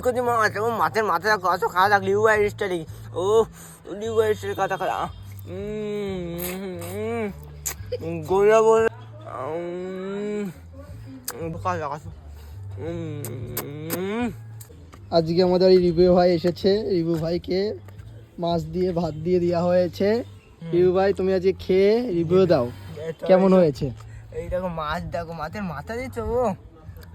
কচি মাছ ও মাছের মাথা কত খাওয়া থাক লিউ ভাই স্টাইল ও লিউ ভাই স্টাইল কথা খাওয়া গোলা বল আজকে আমাদের এই রিভু ভাই এসেছে। রিভু ভাইকে মাছ দিয়ে ভাত দিয়ে দেওয়া হয়েছে। রিভু ভাই তুমি আজকে খেয়ে রিভিউ দাও কেমন হয়েছে। এই দেখো মাছ, দেখো মাছের মাথা দিচ্ছ ও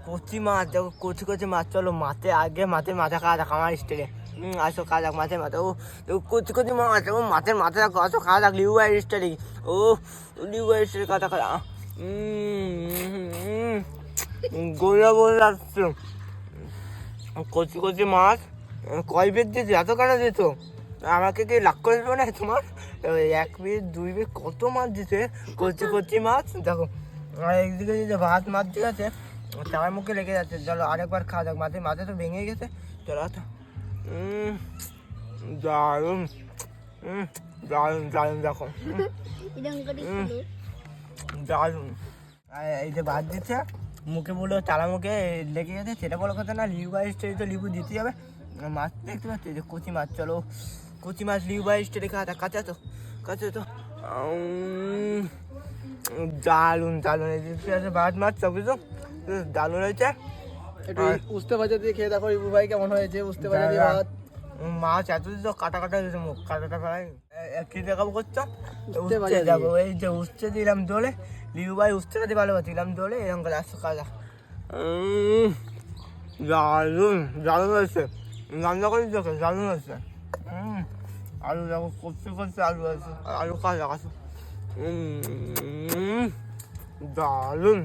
কচি মাছ, দেখো কচি কচি মাছ। চলো মাছে আগে মাছের মাথা খাওয়া থাক আমার স্টাইলে। আসো খাওয়া যাক মাছের মাথা ও কচি কচি মাছ ও মাছের মাথা আসো খাওয়া যাক লিউ ভাই স্টাইলে ও লিউ ভাই স্টাইল কথা খাওয়া গোলা বল আসছো কচি কচি মাছ। কয় পিস দিয়েছো, এত কাটা দিয়েছ? আমাকে কি লাখ করে দেবো না তোমার? এক পিস দুই পিস কত মাছ দিছে, কচি কচি মাছ। দেখো আর একদিকে যে ভাত মাছ দিয়ে আছে তার মুখে লেগে যাচ্ছে। চলো আরেকবার খাওয়া যাক মাছের মাথা তো ভেঙে গেছে। চলো তো দারুণ দারুণ দারুণ দেখো দারুণ। এই যে ভাত দিচ্ছে মুখে বললো তালা মুখে লেগে গেছে, সেটা বড় কথা না। লিউ বাই স্টেজে তো লিবু দিতে হবে। মাছ দেখতে পাচ্ছি যে কচি মাছ। চলো কচি মাছ লিউ বাই স্টেজে খাওয়া থাক। কাঁচা তো কাঁচা তো দারুণ দারুণ। এই যে ভাত মাছ সব কিছু দারুণ হয়েছে। একটু উস্তে ভাজা দিয়ে খেয়ে দেখো রিভু ভাই কেমন হয়েছে। উস্তে ভাজা দিয়ে ভাত, মাছ এত দিত কাটা কাটা দিয়েছে, মুখ কাটাটা খাই কি দেখাবো করছো। উস্তে ভাজা দেখো এই যে উস্তে দিলাম দোলে, লিউ ভাই উস্তেটা দিয়ে ভালো দিলাম দোলে এরকম করে আসছো কাজা। দারুণ দারুণ হয়েছে, রান্না করে দেখো দারুণ হয়েছে। আলু দেখো কচি কচি আলু আছে, আলু কাজা কাছে দারুণ।